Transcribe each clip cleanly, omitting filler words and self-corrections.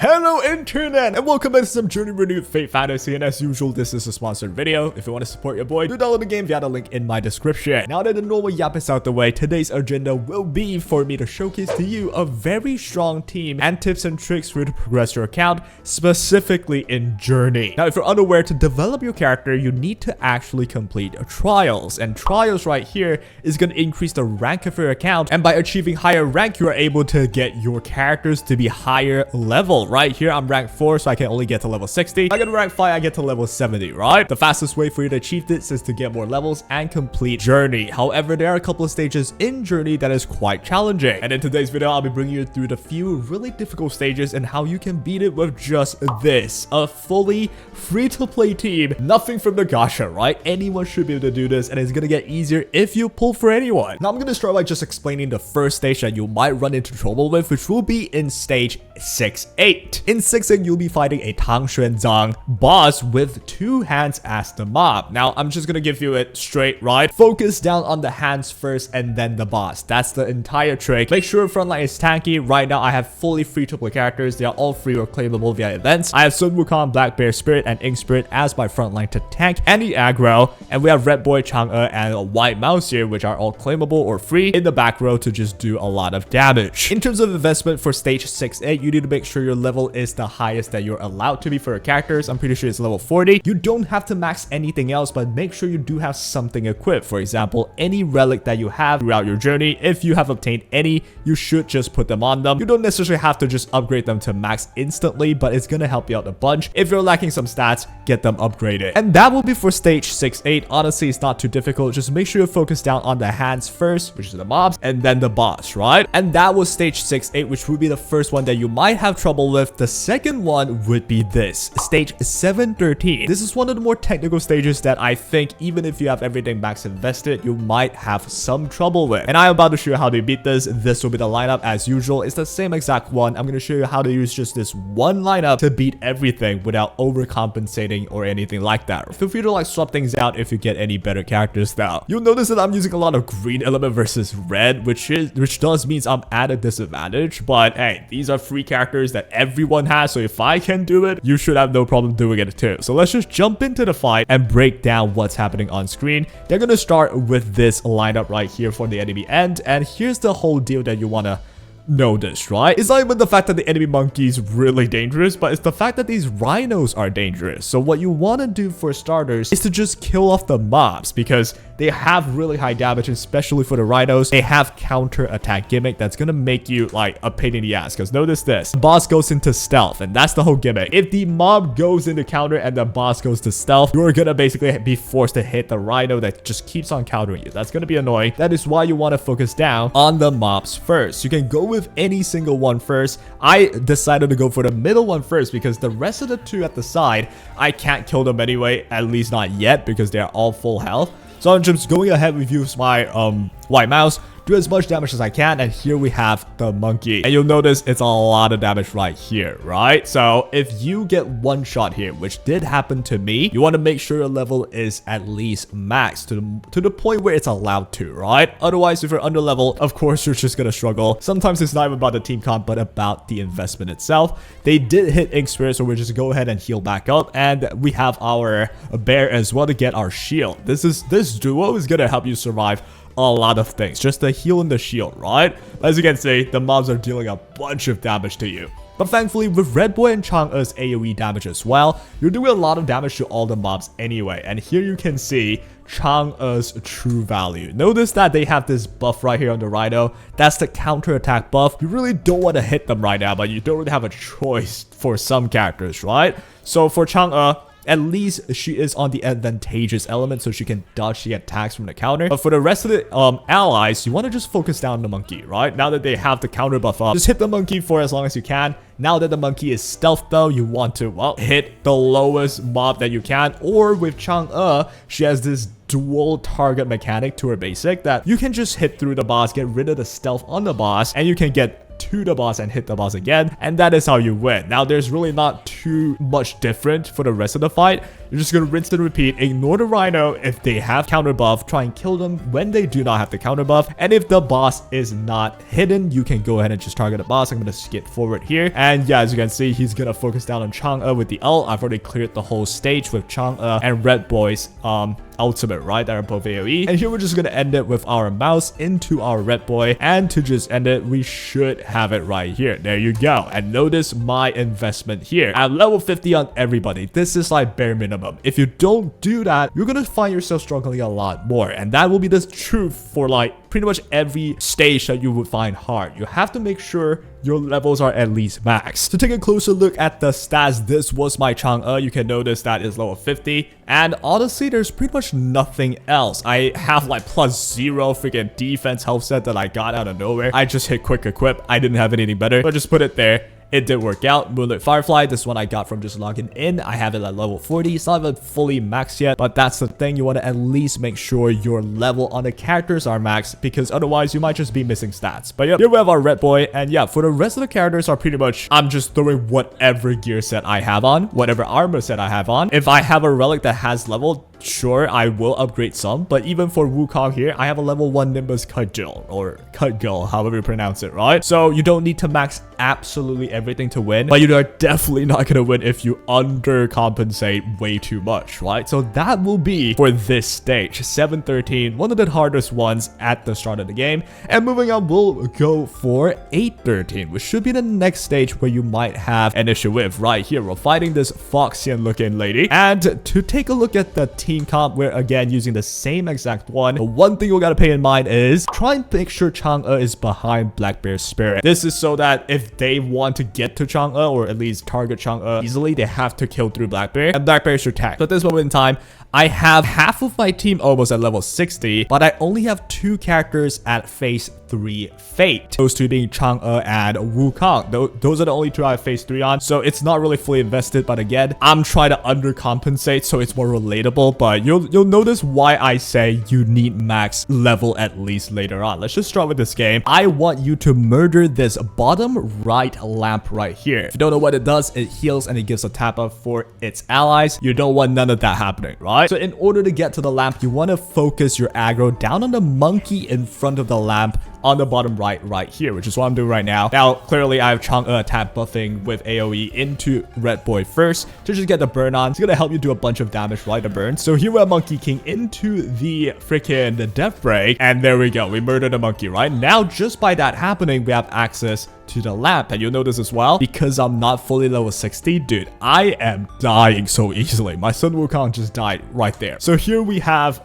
Hello internet and welcome back to some Journey Renewed Fate Fantasy, and as usual this is a sponsored video. If you want to support your boy, do download the game via the link in my description. Now that the normal yap is out the way, today's agenda will be for me to showcase to you a very strong team and tips and tricks for you to progress your account, specifically in Journey. Now if you're unaware, to develop your character you need to actually complete trials, and trials right here is going to increase the rank of your account, and by achieving higher rank you are able to get your characters to be higher level. Right here I'm rank 4, so I can only get to level 60. I get to rank 5, I get to level 70, right? The fastest way for you to achieve this is to get more levels and complete Journey. However, there are a couple of stages in Journey that is quite challenging, and in today's video I'll be bringing you through the few really difficult stages and how you can beat it with just this, a fully free-to-play team. Nothing from the gacha, right? Anyone should be able to do this, and it's gonna get easier if you pull for anyone. Now I'm gonna start by just explaining the first stage that you might run into trouble with, which will be in stage 6-8. In 6-8, you'll be fighting a Tang Xuanzang boss with 2 hands as the mob. Now, I'm just gonna give you it straight, right? Focus down on the hands first and then the boss. That's the entire trick. Make sure frontline is tanky. Right now, I have fully free-to-play characters. They are all free or claimable via events. I have Sun Wukong, Black Bear Spirit, and Ink Spirit as my frontline to tank any aggro. And we have Red Boy, Chang'e, and White Mouse here, which are all claimable or free in the back row to just do a lot of damage. In terms of investment for stage 6-8, you need to make sure your level is the highest that you're allowed to be for your characters. I'm pretty sure it's level 40. You don't have to max anything else, but make sure you do have something equipped. For example, any relic that you have throughout your journey, if you have obtained any, you should just put them on them. You don't necessarily have to just upgrade them to max instantly, but it's gonna help you out a bunch. If you're lacking some stats, get them upgraded. And that will be for stage 6-8. Honestly, it's not too difficult. Just make sure you focus down on the hands first, which is the mobs, and then the boss, right? And that was stage 6-8, which would be the first one that you might have trouble with. The second one would be this, stage 7-13. This is one of the more technical stages that I think even if you have everything max invested, you might have some trouble with. And I'm about to show you how to beat this. This will be the lineup as usual. It's the same exact one. I'm going to show you how to use just this one lineup to beat everything without overcompensating or anything like that. Feel free to like swap things out if you get any better characters now. You'll notice that I'm using a lot of green element versus red, which does means I'm at a disadvantage, but hey, these are free characters that everyone has, so if I can do it, you should have no problem doing it too. So let's just jump into the fight and break down what's happening on screen. They're gonna start with this lineup right here for the enemy end, and here's the whole deal that you wanna notice, right? It's not even the fact that the enemy monkey is really dangerous, but it's the fact that these rhinos are dangerous. So what you want to do for starters is to just kill off the mobs, because they have really high damage, especially for the rhinos. They have counter attack gimmick that's gonna make you like a pain in the ass, because notice this, the boss goes into stealth, and that's the whole gimmick. If the mob goes into counter and the boss goes to stealth, you're gonna basically be forced to hit the rhino that just keeps on countering you. That's gonna be annoying. That is why you want to focus down on the mobs first. You can go with any single one first. I decided to go for the middle one first because the rest of the 2 at the side, I can't kill them anyway, at least not yet, because they're all full health. So I'm just going ahead with use my White Mouse, do as much damage as I can, and here we have the monkey. And you'll notice it's a lot of damage right here, right? So if you get one shot here, which did happen to me, you want to make sure your level is at least max to the point where it's allowed to, right? Otherwise, if you're under level, of course you're just gonna struggle. Sometimes it's not even about the team comp, but about the investment itself. They did hit Ink Spirit, so we'll just go ahead and heal back up, and we have our bear as well to get our shield. This duo is gonna help you survive a lot of things, just the heal and the shield, right? As you can see, the mobs are dealing a bunch of damage to you. But thankfully, with Red Boy and Chang'e's AoE damage as well, you're doing a lot of damage to all the mobs anyway. And here you can see Chang'e's true value. Notice that they have this buff right here on the rhino. That's the counter attack buff. You really don't want to hit them right now, but you don't really have a choice for some characters, right? So for Chang'e, at least she is on the advantageous element, so she can dodge the attacks from the counter. But for the rest of the allies, you want to just focus down on the monkey, right? Now that they have the counter buff up, just hit the monkey for as long as you can. Now that the monkey is stealth though, you want to, well, hit the lowest mob that you can. Or with Chang'e, she has this dual target mechanic to her basic that you can just hit through the boss, get rid of the stealth on the boss, and you can get to the boss and hit the boss again, and that is how you win. Now there's really not too much different for the rest of the fight. You're just gonna rinse and repeat. Ignore the rhino if they have counter buff. Try and kill them when they do not have the counter buff. And if the boss is not hidden, you can go ahead and just target the boss. I'm gonna skip forward here. And yeah, as you can see, he's gonna focus down on Chang'e with the ult. I've already cleared the whole stage with Chang'e and Red Boy's ultimate, right? That are both AoE. And here we're just gonna end it with our mouse into our Red Boy. And to just end it, we should have it right here. There you go. And notice my investment here at level 50 on everybody. This is like bare minimum. If you don't do that, you're gonna find yourself struggling a lot more. And that will be the truth for like pretty much every stage that you would find hard. You have to make sure your levels are at least max. To take a closer look at the stats, this was my Chang'e. You can notice that is level 50. And honestly, there's pretty much nothing else. I have like +0 freaking defense health set that I got out of nowhere. I just hit quick equip. I didn't have anything better, but just put it there. It did work out. Moonlit Firefly, this one I got from just logging in. I have it at level 40. It's not even fully maxed yet, but that's the thing. You want to at least make sure your level on the characters are maxed, because otherwise you might just be missing stats. But yeah, here we have our Red Boy. And yeah, for the rest of the characters are pretty much, I'm just throwing whatever gear set I have on, whatever armor set I have on. If I have a relic that has level, sure, I will upgrade some. But even for Wukong here, I have a level 1 Nimbus Cudgel, or Cudgel, however you pronounce it, right? So you don't need to max absolutely everything to win, but you are definitely not gonna win if you undercompensate way too much, right? So that will be for this stage, 713, one of the hardest ones at the start of the game. And moving on, we'll go for 813, which should be the next stage where you might have an issue with. Right here, we're fighting this Foxian looking lady. And to take a look at the team comp, we're again using the same exact one. The one thing you gotta pay in mind is try and make sure Chang'e is behind Blackbear's Spirit. This is so that if they want to get to Chang'e, or at least target Chang'e easily, they have to kill through Blackbear, and Blackbear is your tank. So at this moment in time, I have half of my team almost at level 60, but I only have 2 characters at phase 3 Fate. Those 2 being Chang'e and Wukong. Those are the only 2 I have phase 3 on, so it's not really fully invested, but again, I'm trying to undercompensate so it's more relatable. But you'll notice why I say you need max level at least later on. Let's just start with this game. I want you to murder this bottom right lamp right here. If you don't know what it does, it heals and it gives a tap up for its allies. You don't want none of that happening, right? So in order to get to the lamp, you want to focus your aggro down on the monkey in front of the lamp on the bottom right here, which is what I'm doing right now. Now, clearly I have Chang'e attack buffing with AoE into Red Boy first to just get the burn on. It's gonna help you do a bunch of damage right to burn. So here we have Monkey King into the freaking Death Break, and there we go. We murdered a monkey, right? Now, just by that happening, we have access to the lamp. And you'll notice as well, because I'm not fully level 60, dude, I am dying so easily. My son Wukong just died right there. So here we have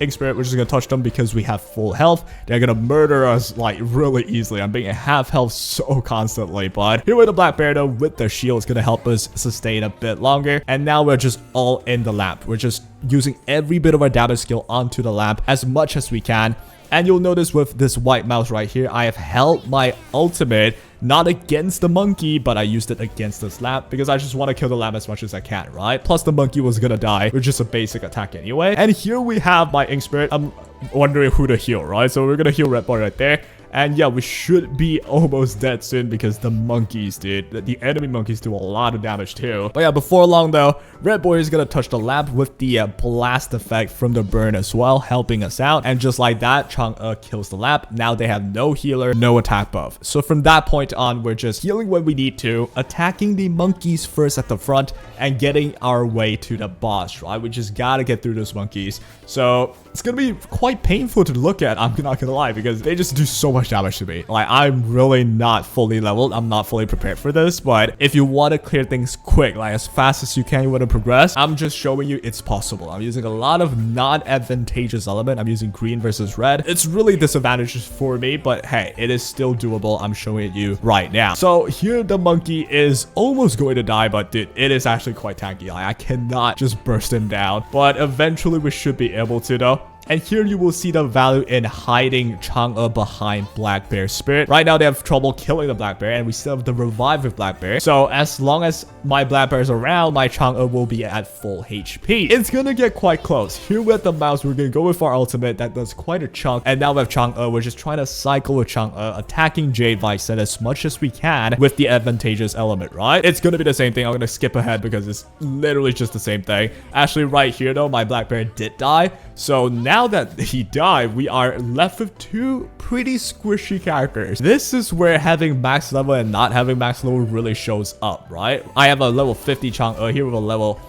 Ink Spirit. We're just gonna touch them because we have full health. They're gonna murder us like really easily. I'm being at half health so constantly, but here with the Black Bear though, with the shield, is gonna help us sustain a bit longer. And now we're just all in the lamp. We're just using every bit of our damage skill onto the lamp as much as we can. And you'll notice with this white mouse right here, I have held my ultimate not against the monkey, but I used it against this lamp because I just want to kill the lamp as much as I can, right? Plus the monkey was gonna die with just a basic attack anyway. And here we have my Ink Spirit. I'm wondering who to heal, right? So we're gonna heal Red Boy right there. And yeah, we should be almost dead soon because the monkeys, dude, the enemy monkeys do a lot of damage too. But yeah, before long though, Red Boy is gonna touch the lamp with the blast effect from the burn as well, helping us out. And just like that, Chang'e kills the lamp. Now they have no healer, no attack buff. So from that point on, we're just healing when we need to, attacking the monkeys first at the front, and getting our way to the boss, right? We just gotta get through those monkeys. So it's gonna be quite painful to look at, I'm not gonna lie, because they just do so much damage to me. Like, I'm really not fully leveled. I'm not fully prepared for this, but if you want to clear things quick, like as fast as you can, you want to progress, I'm just showing you it's possible. I'm using a lot of non-advantageous element. I'm using green versus red. It's really disadvantageous for me, but hey, it is still doable. I'm showing it you right now. So here the monkey is almost going to die, but dude, it is actually quite tanky. Like, I cannot just burst him down, but eventually we should be able to though. And here you will see the value in hiding Chang'e behind Black Bear Spirit. Right now they have trouble killing the Black Bear, and we still have the revive with Black Bear. So as long as my Black Bear is around, my Chang'e will be at full HP. It's gonna get quite close. Here with the mouse, we're gonna go with our ultimate that does quite a chunk. And now with Chang'e, we're just trying to cycle with Chang'e, attacking Jade Bison as much as we can with the advantageous element, right? It's gonna be the same thing. I'm gonna skip ahead because it's literally just the same thing. Actually, right here though, my Black Bear did die. So now that he died, we are left with two pretty squishy characters. This is where having max level and not having max level really shows up, right? I have a level 50 Chang'e here with a level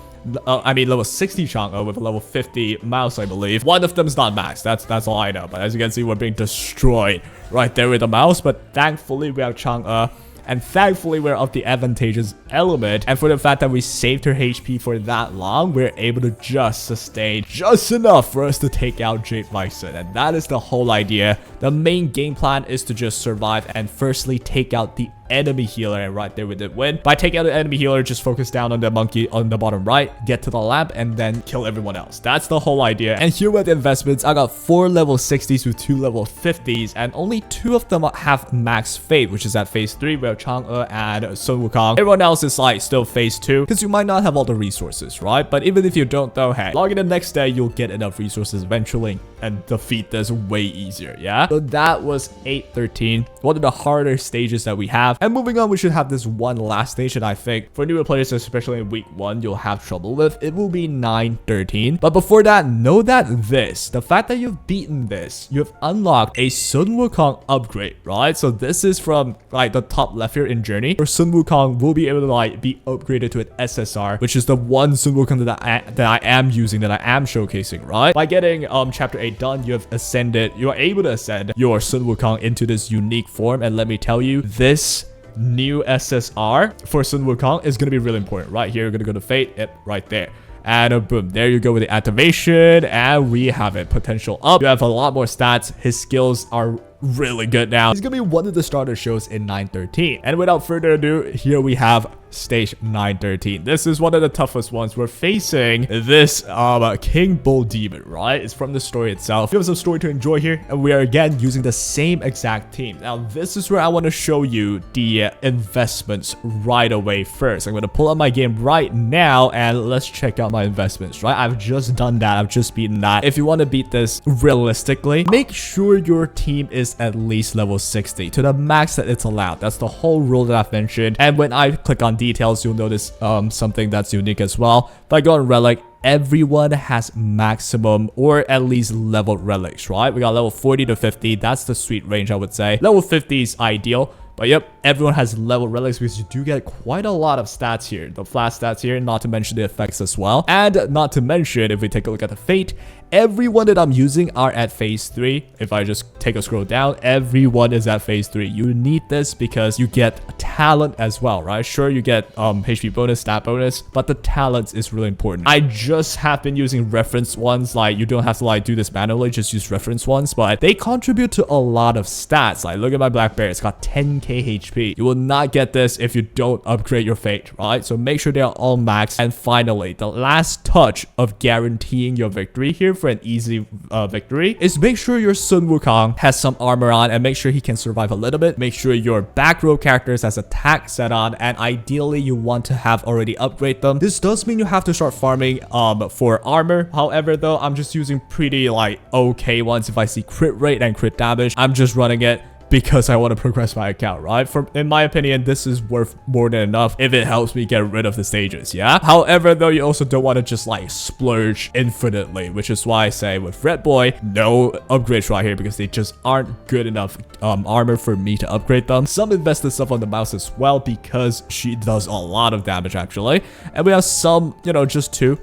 60 Chang'e with a level 50 mouse, I believe. One of them is not max. That's all I know. But as you can see, we're being destroyed right there with the mouse. But thankfully, we have Chang'e. And thankfully, we're of the advantageous element. And for the fact that we saved her HP for that long, we're able to just sustain just enough for us to take out Jade Bison. And that is the whole idea. The main game plan is to just survive and firstly take out the enemy healer, and right there we did win. By taking out the enemy healer, just focus down on the monkey on the bottom right, get to the lamp, and then kill everyone else. That's the whole idea. And here with the investments, I got 4 level 60s with 2 level 50s, and only 2 of them have max fate, which is at phase 3 where Chang'e and Sun Wukong. Everyone else is like still phase 2 because you might not have all the resources, right? But even if you don't though, hey, log in the next day, you'll get enough resources eventually and defeat this way easier, yeah? So that was 8-13, one of the harder stages that we have. And moving on, we should have this one last stage that I think for newer players, especially in week 1, you'll have trouble with. It will be 9-13. But before that, know that the fact that you've beaten this, you have unlocked a Sun Wukong upgrade, right? So this is from like the top left here in Journey, where Sun Wukong will be able to like be upgraded to an SSR, which is the one Sun Wukong that I am using, that I am showcasing, right? By getting chapter 8 done, you are able to ascend your Sun Wukong into this unique form. And let me tell you, this new SSR for Sun Wukong is going to be really important. Right here, we're going to go to Fate, yep, right there. And boom, there you go with the activation, and we have it. Potential up. You have a lot more stats. His skills are really good now. He's gonna be one of the starter shows in 9-13. And without further ado, here we have stage 9-13. This is one of the toughest ones. We're facing this King Bull Demon, right? It's from the story itself. We have some story to enjoy here, and we are again using the same exact team. Now this is where I want to show you the investments right away. First, I'm going to pull up my game right now and let's check out my investments, right? I've just done that. I've just beaten that. If you want to beat this realistically, make sure your team is at least level 60 to the max that it's allowed. That's the whole rule that I've mentioned. And when I click on details, you'll notice something that's unique as well. If I go on relic, everyone has maximum or at least leveled relics, right? We got level 40 to 50. That's the sweet range, I would say. Level 50 is ideal. But yep, everyone has level relics because you do get quite a lot of stats here. The flat stats here, not to mention the effects as well. And not to mention, if we take a look at the fate, everyone that I'm using are at phase 3. If I just take a scroll down, everyone is at phase 3. You need this because you get talent as well, right? Sure, you get HP bonus, stat bonus, but the talents is really important. I just have been using reference ones. Like, you don't have to like do this manually, just use reference ones, but they contribute to a lot of stats. Like, look at my Black Bear, it's got 10k HP. You will not get this if you don't upgrade your fate, right? So make sure they are all max. And finally, the last touch of guaranteeing your victory here for an easy victory is make sure your Sun Wukong has some armor on and make sure he can survive a little bit. Make sure your back row characters has attack set on, and ideally you want to have already upgrade them. This does mean you have to start farming for armor. However though, I'm just using pretty like okay ones. If I see crit rate and crit damage, I'm just running it because I want to progress my account, right? In my opinion, this is worth more than enough if it helps me get rid of the stages, yeah? However, though, you also don't want to just like splurge infinitely, which is why I say with Red Boy, no upgrades right here because they just aren't good enough armor for me to upgrade them. Some invested stuff on the mouse as well because she does a lot of damage actually. And we have some, you know, just 2.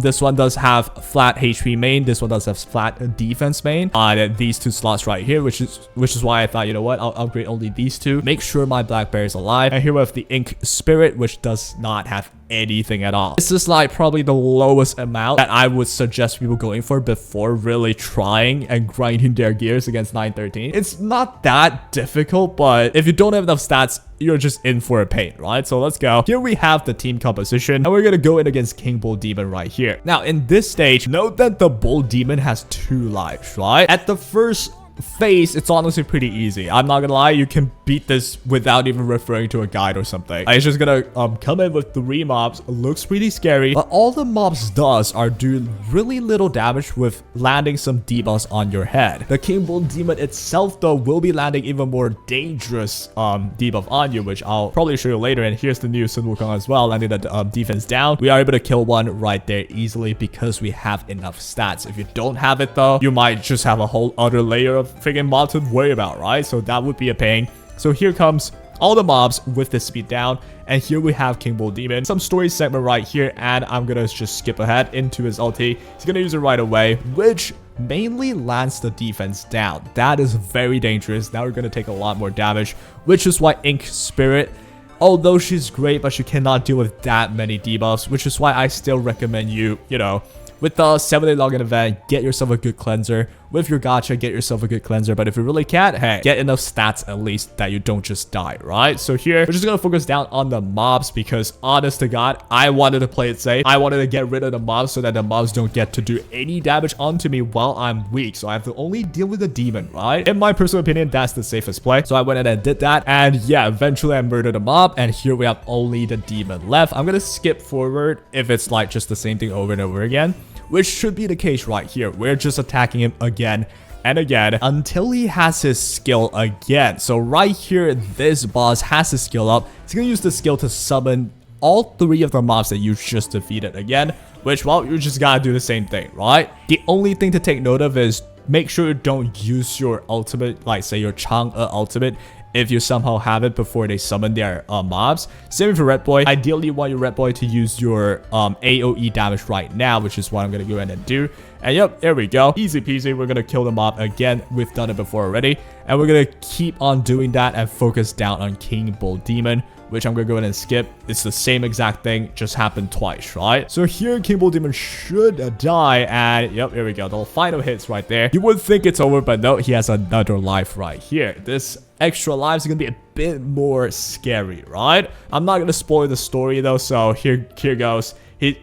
This one does have flat HP main. This one does have flat defense main on these 2 slots right here, which is why I thought, you know what, I'll upgrade only these 2. Make sure my Black Bear is alive. And here we have the Ink Spirit, which does not have anything at all. This is like probably the lowest amount that I would suggest people going for before really trying and grinding their gears against 913. It's not that difficult, but if you don't have enough stats, you're just in for a pain, right? So let's go. Here we have the team composition, and we're gonna go in against King Bull Demon right here. Now, in this stage, note that the Bull Demon has 2 lives, right? At the first phase, it's honestly pretty easy. I'm not gonna lie, you can beat this without even referring to a guide or something. It's just gonna come in with 3 mobs. Looks pretty scary, but all the mobs does are do really little damage with landing some debuffs on your head. The King Bull Demon itself though will be landing even more dangerous debuff on you, which I'll probably show you later. And here's the new Sun Wukong as well, landing the defense down. We are able to kill one right there easily because we have enough stats. If you don't have it though, you might just have a whole other layer of freaking mob to worry about, right? So that would be a pain. So here comes all the mobs with the speed down, and here we have King Bull Demon. Some story segment right here, and I'm gonna just skip ahead into his ulti. He's gonna use it right away, which mainly lands the defense down. That is very dangerous. Now we're gonna take a lot more damage, which is why Ink Spirit, although she's great, but she cannot deal with that many debuffs, which is why I still recommend you know, with the 7-day login event, get yourself a good cleanser. With your gacha, get yourself a good cleanser. But if you really can't, hey, get enough stats at least that you don't just die, right? So here, we're just gonna focus down on the mobs because honest to God, I wanted to play it safe. I wanted to get rid of the mobs so that the mobs don't get to do any damage onto me while I'm weak. So I have to only deal with the demon, right? In my personal opinion, that's the safest play. So I went ahead and did that. And yeah, eventually I murdered a mob. And here we have only the demon left. I'm gonna skip forward if it's like just the same thing over and over again, which should be the case right here. We're just attacking him again and again until he has his skill again. So right here, this boss has his skill up. He's gonna use the skill to summon all 3 of the mobs that you just defeated again, which, well, you just gotta do the same thing, right? The only thing to take note of is make sure you don't use your ultimate, like say your Chang'e ultimate, if you somehow have it before they summon their mobs. Same for Red Boy. Ideally, you want your Red Boy to use your AoE damage right now, which is what I'm gonna go ahead and do. And yep, there we go. Easy peasy. We're gonna kill the mob again. We've done it before already. And we're gonna keep on doing that and focus down on King Bull Demon, which I'm gonna go ahead and skip. It's the same exact thing, just happened twice, right? So here, King Bull Demon should die, and yep, here we go. The final hits right there. You would think it's over, but no, he has another life right here. This extra lives are gonna be a bit more scary, right? I'm not gonna spoil the story though, so here goes.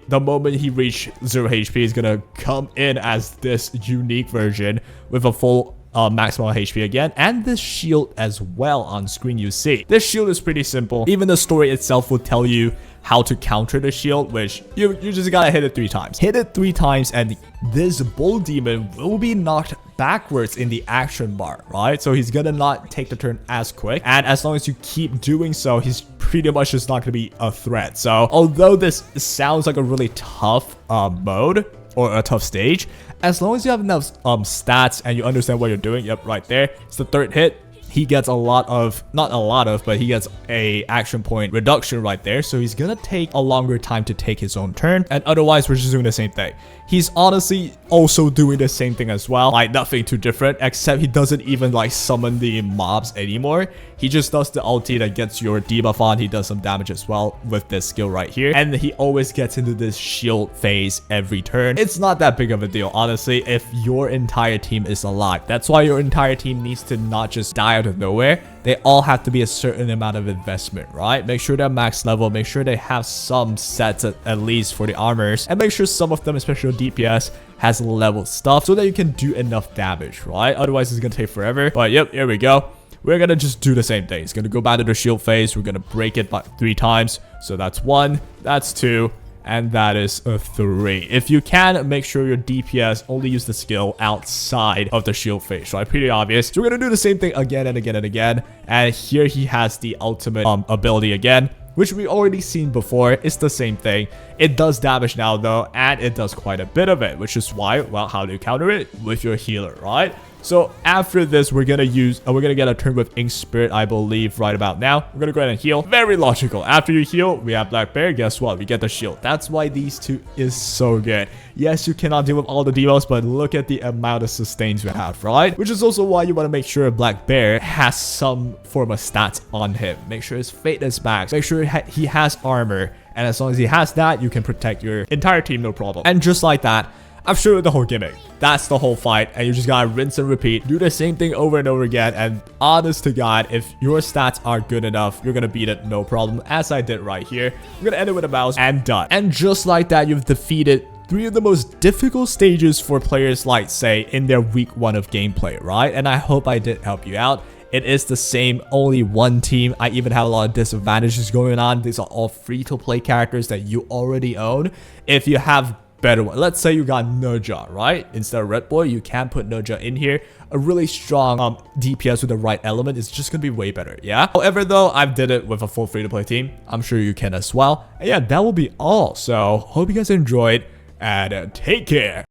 The moment he reached 0 HP, he's gonna come in as this unique version with a full maximum HP again, and this shield as well on screen you see. This shield is pretty simple. Even the story itself will tell you how to counter the shield, which you just gotta hit it 3 times. Hit it 3 times and this Bull Demon will be knocked backwards in the action bar, right? So he's gonna not take the turn as quick, and as long as you keep doing so, he's pretty much just not gonna be a threat. So although this sounds like a really tough mode or a tough stage, as long as you have enough stats and you understand what you're doing, yep, right there, it's the 3rd hit. He gets a lot of, not a lot of, but he gets a action point reduction right there. So he's gonna take a longer time to take his own turn. And otherwise, we're just doing the same thing. He's honestly also doing the same thing as well. Like nothing too different, except he doesn't even like summon the mobs anymore. He just does the ulti that gets your debuff on. He does some damage as well with this skill right here. And he always gets into this shield phase every turn. It's not that big of a deal, honestly, if your entire team is alive. That's why your entire team needs to not just die out of nowhere. They all have to be a certain amount of investment, right? Make sure they're max level. Make sure they have some sets at least for the armors. And make sure some of them, especially DPS, has level stuff so that you can do enough damage, right? Otherwise, it's gonna take forever. But yep, here we go. We're gonna just do the same thing. It's gonna go back to the shield phase. We're gonna break it by 3 times. So that's 1, that's 2, and that is a 3. If you can, make sure your DPS only use the skill outside of the shield phase, right? Pretty obvious. So we're gonna do the same thing again and again and again. And here he has the ultimate ability again, which we already seen before. It's the same thing. It does damage now though, and it does quite a bit of it, which is why, well, how do you counter it? With your healer, right? So after this, we're gonna get a turn with Ink Spirit, I believe, right about now. We're gonna go ahead and heal. Very logical. After you heal, we have Black Bear. Guess what? We get the shield. That's why these 2 is so good. Yes, you cannot deal with all the debuffs, but look at the amount of sustains you have, right? Which is also why you want to make sure Black Bear has some form of stats on him. Make sure his fate is max. Make sure he has armor. And as long as he has that, you can protect your entire team, no problem. And just like that, I've showed you the whole gimmick. That's the whole fight, and you just gotta rinse and repeat. Do the same thing over and over again, and honest to God, if your stats are good enough, you're gonna beat it, no problem, as I did right here. I'm gonna end it with a mouse, and done. And just like that, you've defeated 3 of the most difficult stages for players like, say, in their week 1 of gameplay, right? And I hope I did help you out. It is the same, only one team. I even have a lot of disadvantages going on. These are all free-to-play characters that you already own. If you have better one, let's say you got Nerja, right? Instead of Red Boy, you can put Nerja in here. A really strong DPS with the right element is just gonna be way better, yeah? However, though, I've did it with a full free-to-play team. I'm sure you can as well. And yeah, that will be all. So, hope you guys enjoyed, and take care.